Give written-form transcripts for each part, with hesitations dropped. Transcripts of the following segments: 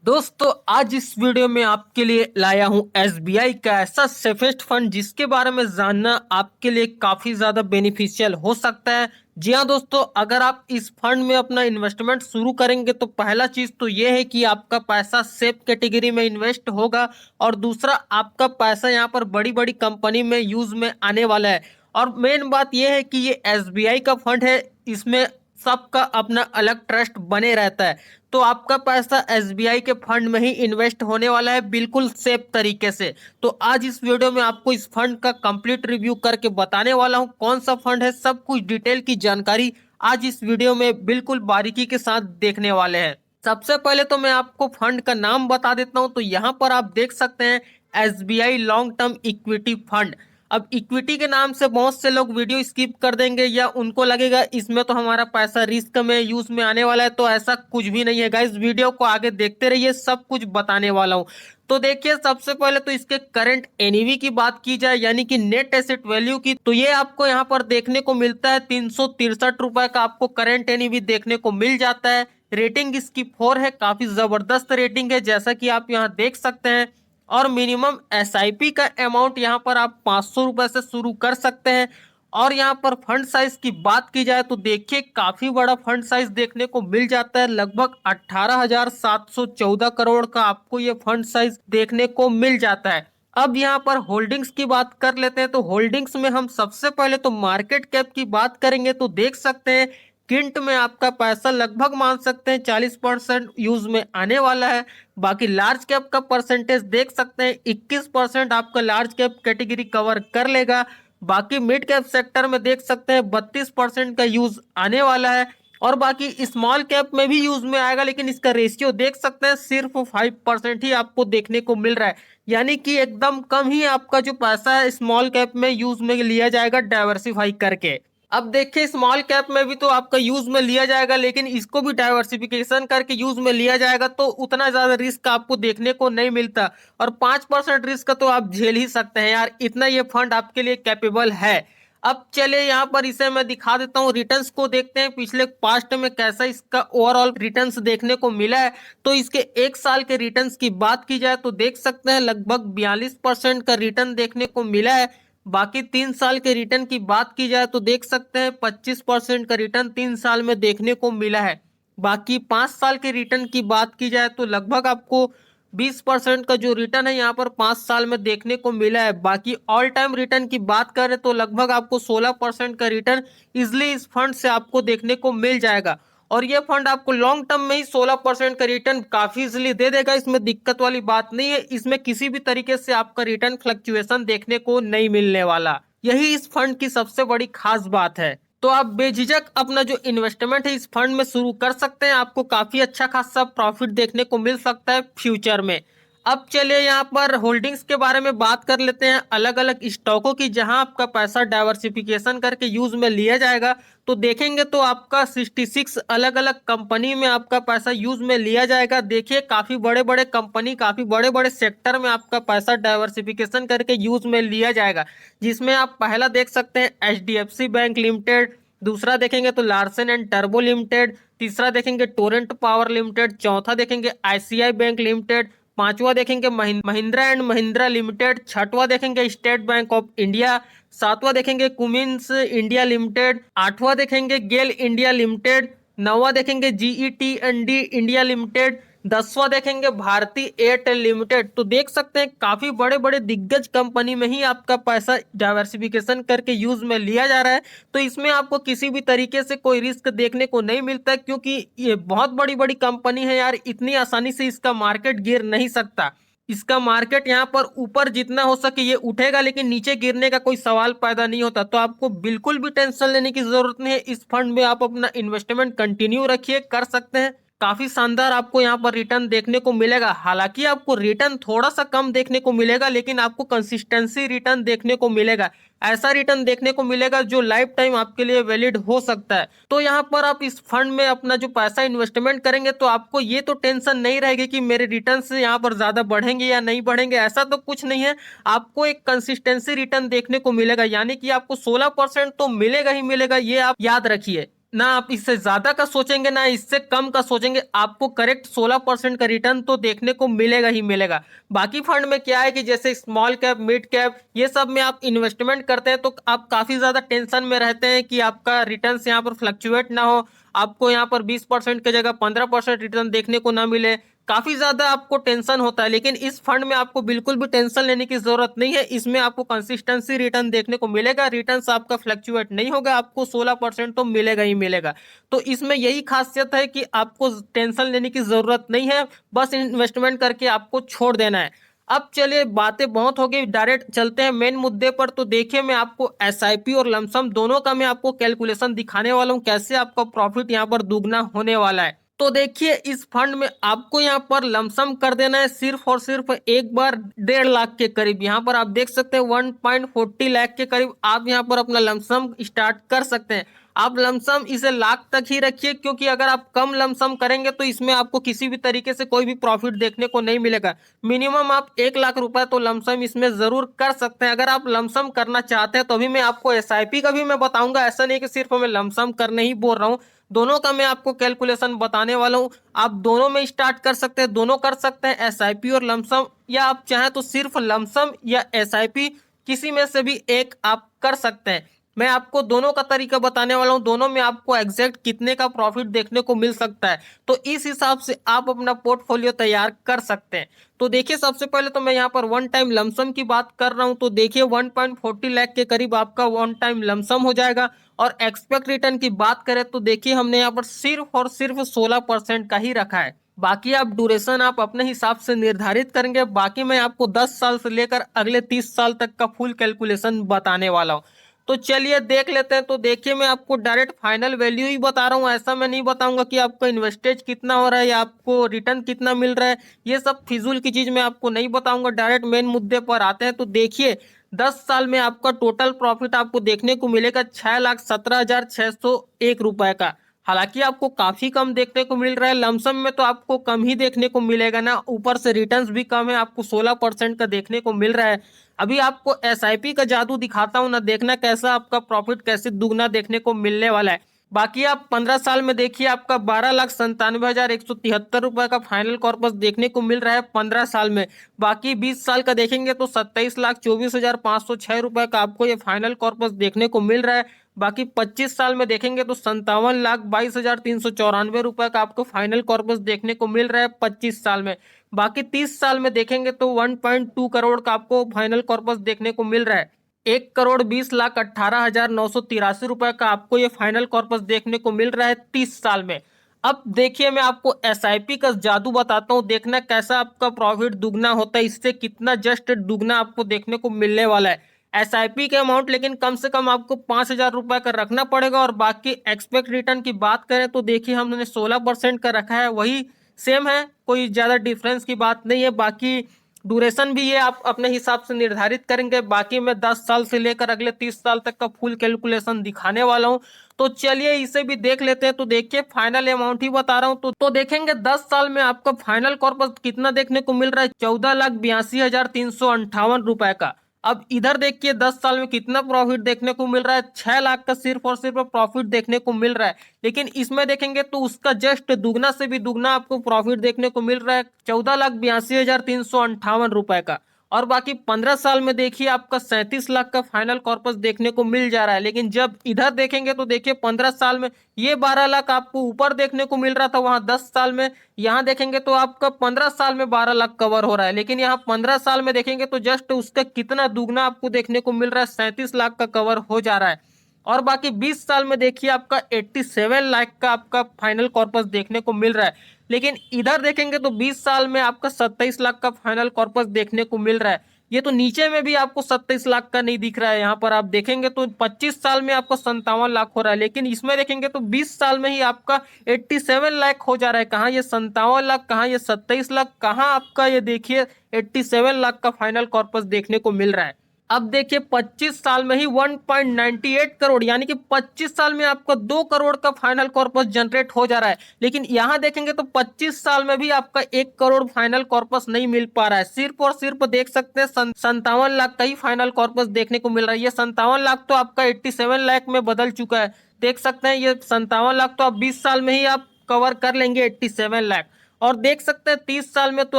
दोस्तों आज इस वीडियो में आपके लिए लाया हूं एसबीआई का ऐसा सेफेस्ट फंड जिसके बारे में जानना आपके लिए काफी ज्यादा बेनिफिशियल हो सकता है। जी हाँ दोस्तों, अगर आप इस फंड में अपना इन्वेस्टमेंट शुरू करेंगे तो पहला चीज तो ये है कि आपका पैसा सेफ कैटेगरी में इन्वेस्ट होगा और दूसरा आपका पैसा यहाँ पर बड़ी बड़ी कंपनी में यूज में आने वाला है। और मेन बात यह है कि ये एसबीआई का फंड है, इसमें सबका अपना अलग ट्रस्ट बने रहता है। तो आपका पैसा एसबीआई के फंड में ही इन्वेस्ट होने वाला है बिल्कुल सेफ तरीके से। तो आज इस वीडियो में आपको इस फंड का कंप्लीट रिव्यू करके बताने वाला हूं कौन सा फंड है, सब कुछ डिटेल की जानकारी आज इस वीडियो में बिल्कुल बारीकी के साथ देखने वाले हैं। सबसे पहले तो मैं आपको फंड का नाम बता देता हूं। तो यहाँ पर आप देख सकते हैं SBI long term equity fund. अब इक्विटी के नाम से बहुत से लोग वीडियो स्किप कर देंगे या उनको लगेगा इसमें तो हमारा पैसा रिस्क में यूज में आने वाला है, तो ऐसा कुछ भी नहीं है गाइस। वीडियो को आगे देखते रहिए, सब कुछ बताने वाला हूं। तो देखिए, सबसे पहले तो इसके करंट एनईवी की बात की जाए यानी कि नेट एसेट वैल्यू की, तो ये आपको यहाँ पर देखने को मिलता है 363 रुपए का आपको करंट एनईवी देखने को मिल जाता है। रेटिंग इसकी 4 है, काफी जबरदस्त रेटिंग है जैसा कि आप यहाँ देख सकते हैं। और मिनिमम एसआईपी का अमाउंट यहाँ पर आप 500 रुपए से शुरू कर सकते हैं। और यहाँ पर फंड साइज की बात की जाए तो देखिए काफी बड़ा फंड साइज देखने को मिल जाता है, लगभग 18,714 करोड़ का आपको ये फंड साइज देखने को मिल जाता है। अब यहाँ पर होल्डिंग्स की बात कर लेते हैं। तो होल्डिंग्स में हम सबसे पहले तो मार्केट कैप की बात करेंगे तो देख सकते हैं किंट में आपका पैसा लगभग मान सकते हैं 40% यूज में आने वाला है। बाकी लार्ज कैप का परसेंटेज देख सकते हैं 21% आपका लार्ज कैप कैटेगरी कवर कर लेगा। बाकी मिड कैप सेक्टर में देख सकते हैं 32% का यूज आने वाला है। और बाकी स्मॉल कैप में भी यूज में आएगा, लेकिन इसका रेशियो देख सकते हैं सिर्फ 5% ही आपको देखने को मिल रहा है। यानी कि एकदम कम ही आपका जो पैसा है स्मॉल कैप में यूज में लिया जाएगा डाइवर्सिफाई करके। अब देखिए, स्मॉल कैप में भी तो आपका यूज में लिया जाएगा, लेकिन इसको भी डाइवर्सिफिकेशन करके यूज में लिया जाएगा तो उतना ज्यादा रिस्क आपको देखने को नहीं मिलता। और 5% रिस्क तो आप झेल ही सकते हैं यार, इतना ये फंड आपके लिए कैपेबल है। अब चलिए यहाँ पर इसे मैं दिखा देता हूँ, रिटर्न्स को देखते हैं पिछले पास्ट में कैसा इसका ओवरऑल रिटर्न्स देखने को मिला है। तो इसके एक साल के रिटर्न्स की बात की जाए तो देख सकते हैं लगभग 42% का रिटर्न देखने को मिला है। बाकी 3 साल के रिटर्न की बात की जाए तो देख सकते हैं 25% का रिटर्न 3 साल में देखने को मिला है। बाकी 5 साल के रिटर्न की बात की जाए तो लगभग आपको 20% का जो रिटर्न है यहाँ पर 5 साल में देखने को मिला है। बाकी ऑल टाइम रिटर्न की बात करें तो लगभग आपको 16% का रिटर्न इजिली इस फंड से आपको देखने को मिल जाएगा। और ये फंड आपको लॉन्ग टर्म में ही 16% का रिटर्न काफी इजिली दे देगा, इसमें दिक्कत वाली बात नहीं है। इसमें किसी भी तरीके से आपका रिटर्न फ्लक्चुएशन देखने को नहीं मिलने वाला, यही इस फंड की सबसे बड़ी खास बात है। तो आप बेझिझक अपना जो इन्वेस्टमेंट है इस फंड में शुरू कर सकते हैं, आपको काफी अच्छा खासा प्रॉफिट देखने को मिल सकता है फ्यूचर में। अब चलिए यहाँ पर होल्डिंग्स के बारे में बात कर लेते हैं, अलग अलग स्टॉकों की, जहां आपका पैसा डाइवर्सिफिकेशन करके यूज में लिया जाएगा। तो देखेंगे तो आपका 66 अलग अलग कंपनी में आपका पैसा यूज में लिया जाएगा। देखिए काफी बड़े बड़े कंपनी, काफी बड़े बड़े सेक्टर में आपका पैसा डाइवर्सिफिकेशन करके यूज में लिया जाएगा, जिसमें आप पहला देख सकते हैं एचडीएफसी बैंक लिमिटेड, दूसरा देखेंगे तो लार्सन एंड टर्बो लिमिटेड, तीसरा देखेंगे टोरेंट पावर लिमिटेड, चौथा देखेंगे आईसीआई बैंक लिमिटेड, पांचवा देखेंगे महिंद्रा एंड महिंद्रा लिमिटेड, छठवां देखेंगे स्टेट बैंक ऑफ इंडिया, सातवां देखेंगे कुमिंस इंडिया लिमिटेड, आठवां देखेंगे गेल इंडिया लिमिटेड, नौवां देखेंगे GET and D India limited, 10वां देखेंगे भारती एयरटेल लिमिटेड। तो देख सकते हैं काफी बड़े बड़े दिग्गज कंपनी में ही आपका पैसा डाइवर्सिफिकेशन करके यूज में लिया जा रहा है। तो इसमें आपको किसी भी तरीके से कोई रिस्क देखने को नहीं मिलता, क्योंकि ये बहुत बड़ी बड़ी कंपनी है यार, इतनी आसानी से इसका मार्केट गिर नहीं सकता। इसका मार्केट यहाँ पर ऊपर जितना हो सके ये उठेगा, लेकिन नीचे गिरने का कोई सवाल पैदा नहीं होता। तो आपको बिल्कुल भी टेंशन लेने की जरूरत नहीं है, इस फंड में आप अपना इन्वेस्टमेंट कंटिन्यू रखिए, कर सकते हैं। काफी शानदार आपको यहाँ पर रिटर्न देखने को मिलेगा। हालांकि आपको रिटर्न थोड़ा सा कम देखने को मिलेगा, लेकिन आपको कंसिस्टेंसी रिटर्न देखने को मिलेगा। ऐसा रिटर्न देखने को मिलेगा जो लाइफ टाइम आपके लिए वैलिड हो सकता है। तो यहाँ पर आप इस फंड में अपना जो पैसा इन्वेस्टमेंट करेंगे तो आपको ये तो टेंशन नहीं रहेगी कि मेरे रिटर्न से यहाँ पर ज्यादा बढ़ेंगे या नहीं बढ़ेंगे, ऐसा तो कुछ नहीं है। आपको एक कंसिस्टेंसी रिटर्न देखने को मिलेगा, यानी कि आपको 16% तो मिलेगा ही मिलेगा, ये आप याद रखिए। ना आप इससे ज्यादा का सोचेंगे ना इससे कम का सोचेंगे, आपको करेक्ट 16% का रिटर्न तो देखने को मिलेगा ही मिलेगा। बाकी फंड में क्या है कि जैसे स्मॉल कैप, मिड कैप, ये सब में आप इन्वेस्टमेंट करते हैं तो आप काफी ज्यादा टेंशन में रहते हैं कि आपका रिटर्न यहाँ पर फ्लक्चुएट ना हो, आपको यहाँ पर 20% की जगह 15% रिटर्न देखने को ना मिले, काफी ज्यादा आपको टेंशन होता है। लेकिन इस फंड में आपको बिल्कुल भी टेंशन लेने की जरूरत नहीं है, इसमें आपको कंसिस्टेंसी रिटर्न देखने को मिलेगा, रिटर्न आपका फ्लक्चुएट नहीं होगा, आपको 16% तो मिलेगा ही मिलेगा। तो इसमें यही खासियत है कि आपको टेंशन लेने की जरूरत नहीं है, बस इन्वेस्टमेंट करके आपको छोड़ देना है। अब चलिए, बातें बहुत हो गई, डायरेक्ट चलते हैं मेन मुद्दे पर। तो देखिए, मैं आपको एसआईपी और लमसम दोनों का मैं आपको कैलकुलेशन दिखाने वाला हूं, कैसे आपका प्रॉफिट यहां पर दुगना होने वाला है। तो देखिए, इस फंड में आपको यहाँ पर लमसम कर देना है सिर्फ और सिर्फ एक बार 1.5 लाख के करीब। यहाँ पर आप देख सकते हैं 1.40 लाख के करीब आप यहाँ पर अपना लमसम स्टार्ट कर सकते हैं। आप लमसम इसे लाख तक ही रखिए, क्योंकि अगर आप कम लमसम करेंगे तो इसमें आपको किसी भी तरीके से कोई भी प्रॉफिट देखने को नहीं मिलेगा। मिनिमम आप 1 लाख रुपए तो लमसम इसमें जरूर कर सकते हैं। अगर आप लमसम करना चाहते हैं तो अभी मैं आपको एसआईपी का भी मैं बताऊंगा, ऐसा नहीं कि सिर्फ मैं लमसम करने ही बोल रहा हूँ, दोनों का मैं आपको कैलकुलेशन बताने वाला हूं। आप दोनों में स्टार्ट कर सकते हैं, दोनों कर सकते हैं, एसआईपी और लमसम, या आप चाहें तो सिर्फ लमसम या एसआईपी किसी में से भी एक आप कर सकते हैं। मैं आपको दोनों का तरीका बताने वाला हूं, दोनों में आपको एग्जैक्ट कितने का प्रॉफिट देखने को मिल सकता है, तो इस हिसाब से आप अपना पोर्टफोलियो तैयार कर सकते हैं। तो देखिए, सबसे पहले तो मैं यहाँ पर वन टाइम लमसम की बात कर रहा हूं। तो देखिए, 1.40 लाख के करीब आपका वन टाइम लमसम हो जाएगा। और एक्सपेक्ट रिटर्न की बात करें तो देखिए, हमने यहाँ पर सिर्फ और सिर्फ 16% का ही रखा है। बाकी आप ड्यूरेशन आप अपने हिसाब से निर्धारित करेंगे। बाकी मैं आपको 10 साल से लेकर अगले 30 साल तक का फुल कैलकुलेशन बताने वाला हूँ। तो चलिए देख लेते हैं। तो देखिए, मैं आपको डायरेक्ट फाइनल वैल्यू ही बता रहा हूँ, ऐसा मैं नहीं बताऊंगा कि आपका इन्वेस्टेज कितना हो रहा है या आपको रिटर्न कितना मिल रहा है, ये सब फिजूल की चीज मैं आपको नहीं बताऊंगा। डायरेक्ट मेन मुद्दे पर आते हैं। तो देखिए, 10 साल में आपका टोटल प्रॉफिट आपको देखने को मिलेगा 6,17,601 रुपए का। हालांकि आपको काफी कम देखने को मिल रहा है, लमसम में तो आपको कम ही देखने को मिलेगा ना, ऊपर से रिटर्न्स भी कम है, आपको 16% का देखने को मिल रहा है। अभी आपको एसआईपी का जादू दिखाता हूं ना, देखना कैसा आपका प्रॉफिट कैसे दुगना देखने को मिलने वाला है। बाकी आप 15 साल में देखिए, आपका 12,97,173 रुपए का फाइनल कॉर्पस देखने को मिल रहा है 15 साल में। बाकी 20 साल का देखेंगे तो 27,24,506 रुपए का आपको ये फाइनल कॉर्पस देखने को मिल रहा है। बाकी 25 साल में देखेंगे तो 57,22,394 रुपए का आपको फाइनल कॉर्पस देखने को मिल रहा है 25 साल में। बाकी 30 साल में देखेंगे तो 1.2 करोड़ का आपको फाइनल कॉर्पस देखने को मिल रहा है। 1,20,18,983 रुपए का आपको ये फाइनल कॉर्पस देखने को मिल रहा है 30 साल में। अब देखिए, मैं आपको एसआईपी का जादू बताता हूँ, देखना कैसा आपका प्रॉफिट दुगना होता है, इससे कितना जस्ट दुगना आपको देखने को मिलने वाला है। एसआईपी के अमाउंट लेकिन कम से कम आपको 5,000 रुपए का रखना पड़ेगा। और बाकी एक्सपेक्ट रिटर्न की बात करें तो देखिए, हमने 16% का रखा है, वही सेम है, कोई ज्यादा डिफरेंस की बात नहीं है। बाकी ड्यूरेशन भी ये आप अपने हिसाब से निर्धारित करेंगे। बाकी मैं 10 साल से लेकर अगले 30 साल तक का फुल कैलकुलेशन दिखाने वाला हूं। तो चलिए इसे भी देख लेते हैं। तो देखिए, फाइनल अमाउंट ही बता रहा हूं। तो देखेंगे 10 साल में आपका फाइनल कॉर्पस कितना देखने को मिल रहा है, 14,82,358 रुपए का। अब इधर देखिए, 10 साल में कितना प्रॉफिट देखने को मिल रहा है, 6 लाख का सिर्फ और सिर्फ प्रॉफिट देखने को मिल रहा है। लेकिन इसमें देखेंगे तो उसका जस्ट दुगना से भी दुगना आपको प्रॉफिट देखने को मिल रहा है, 14,82,358 रुपए का। और बाकी 15 साल में देखिए, आपका 37 लाख का फाइनल कॉर्पस देखने को मिल जा रहा है। लेकिन जब इधर देखेंगे तो देखिए, 15 साल में ये 12 लाख आपको ऊपर देखने को मिल रहा था, वहां 10 साल में यहाँ देखेंगे तो आपका 15 साल में 12 लाख कवर हो रहा है। लेकिन यहाँ 15 साल में देखेंगे तो जस्ट उसका कितना दुगना आपको देखने को मिल रहा है, 37 लाख का कवर हो जा रहा है। और बाकी 20 साल में देखिए, आपका 87 लाख का आपका फाइनल कॉर्पस देखने को मिल रहा है। लेकिन इधर देखेंगे तो 20 साल में आपका 27 लाख का फाइनल कॉर्पस देखने को मिल रहा है। ये तो नीचे में भी आपको 27 लाख का नहीं दिख रहा है, यहाँ पर आप देखेंगे तो 25 साल में आपका 57 लाख हो रहा है। लेकिन इसमें देखेंगे तो 20 साल में ही आपका 87 लाख हो जा रहा है। कहाँ ये 57 लाख, कहाँ ये 27 लाख, कहाँ आपका ये देखिए 87 लाख का फाइनल कॉर्पस देखने को मिल रहा है। अब देखिए, 25 साल में ही 1.98 करोड़, यानी कि 25 साल में आपका 2 करोड़ का फाइनल कॉर्पस जनरेट हो जा रहा है। लेकिन यहां देखेंगे तो 25 साल में भी आपका 1 करोड़ फाइनल कॉर्पस नहीं मिल पा रहा है। सिर्फ और सिर्फ देख सकते हैं 57 लाख का ही फाइनल कॉर्पस देखने को मिल रहा है। ये 57 लाख तो आपका 87 लाख में बदल चुका है। देख सकते हैं ये 57 लाख तो आप 20 साल में ही आप कवर कर लेंगे 87 लाख। और देख सकते हैं 30 साल में तो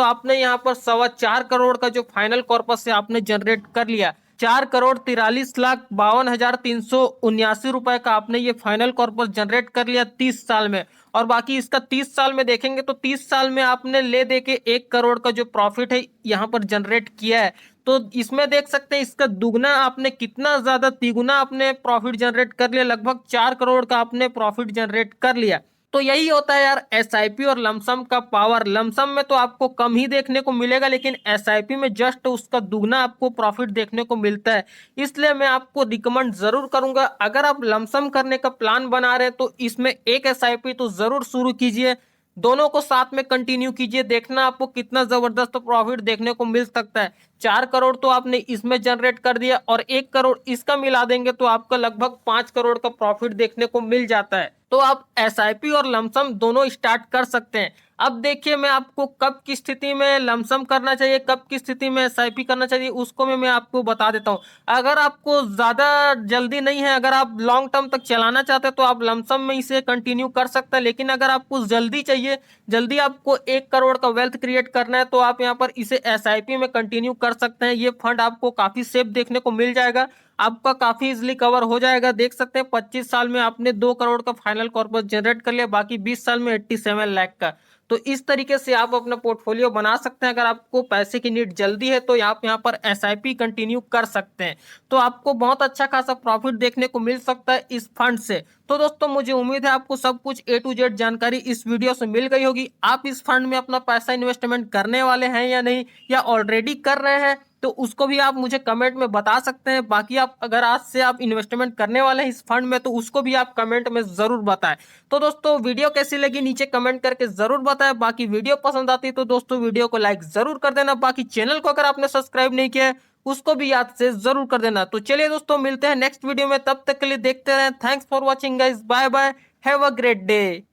आपने यहाँ पर 4.25 करोड़ का जो फाइनल कॉर्पस है आपने जनरेट कर लिया। 4,43,52,379 रुपए का आपने ये फाइनल कॉर्पस जनरेट कर लिया 30 साल में। और बाकी इसका 30 साल में देखेंगे तो 30 साल में आपने ले दे के 1 करोड़ का जो प्रॉफिट है यहाँ पर जनरेट किया है। तो इसमें देख सकते हैं इसका दुगना आपने कितना ज्यादा तिगुना आपने प्रॉफिट जनरेट कर लिया, लगभग 4 करोड़ का आपने प्रॉफिट जनरेट कर लिया। तो यही होता है यार एसआईपी और लमसम का पावर। लमसम में तो आपको कम ही देखने को मिलेगा, लेकिन एसआईपी में जस्ट उसका दुगना आपको प्रॉफिट देखने को मिलता है। इसलिए मैं आपको रिकमेंड जरूर करूंगा, अगर आप लमसम करने का प्लान बना रहे हैं तो इसमें एक एसआईपी तो जरूर शुरू कीजिए, दोनों को साथ में कंटिन्यू कीजिए, देखना आपको कितना जबरदस्त प्रॉफिट देखने को मिल सकता है। 4 करोड़ तो आपने इसमें जनरेट कर दिया और 1 करोड़ इसका मिला देंगे तो आपका लगभग 5 करोड़ का प्रॉफिट देखने को मिल जाता है। तो आप एसआईपी और लमसम दोनों स्टार्ट कर सकते हैं। अब देखिए मैं आपको कब की स्थिति में लमसम करना चाहिए, कब की स्थिति में एसआईपी करना चाहिए, उसको मैं आपको बता देता हूँ। अगर आपको ज्यादा जल्दी नहीं है, अगर आप लॉन्ग टर्म तक चलाना चाहते हैं तो आप लमसम में इसे कंटिन्यू कर सकते हैं। लेकिन अगर आपको जल्दी चाहिए, जल्दी आपको 1 करोड़ का वेल्थ क्रिएट करना है, तो आप यहाँ पर इसे एसआईपी में कंटिन्यू कर सकते हैं। ये फंड आपको काफी सेफ देखने को मिल जाएगा, आपका काफी इजिली कवर हो जाएगा। देख सकते हैं 25 साल में आपने 2 करोड़ का फाइनल कॉर्पस जनरेट कर लिया, बाकी 20 साल में 87 लाख का। तो इस तरीके से आप अपना पोर्टफोलियो बना सकते हैं। अगर आपको पैसे की नीड जल्दी है तो आप यहाँ पर एसआईपी कंटिन्यू कर सकते हैं, तो आपको बहुत अच्छा खासा प्रॉफिट देखने को मिल सकता है इस फंड से। तो दोस्तों मुझे उम्मीद है आपको सब कुछ A to Z जानकारी इस वीडियो से मिल गई होगी। आप इस फंड में अपना पैसा इन्वेस्टमेंट करने वाले हैं या नहीं, या ऑलरेडी कर रहे हैं, तो उसको भी आप मुझे कमेंट में बता सकते हैं। बाकी आप अगर आज से आप इन्वेस्टमेंट करने वाले हैं इस फंड में तो उसको भी आप कमेंट में जरूर बताएं। तो दोस्तों वीडियो कैसी लगी नीचे कमेंट करके जरूर बताएं। बाकी वीडियो पसंद आती है तो दोस्तों वीडियो को लाइक जरूर कर देना। बाकी चैनल को अगर आपने सब्सक्राइब नहीं किया है उसको भी याद से जरूर कर देना। तो चलिए दोस्तों मिलते हैं नेक्स्ट वीडियो में, तब तक के लिए देखते रहें। Thanks for watching guys, bye bye, have a great day.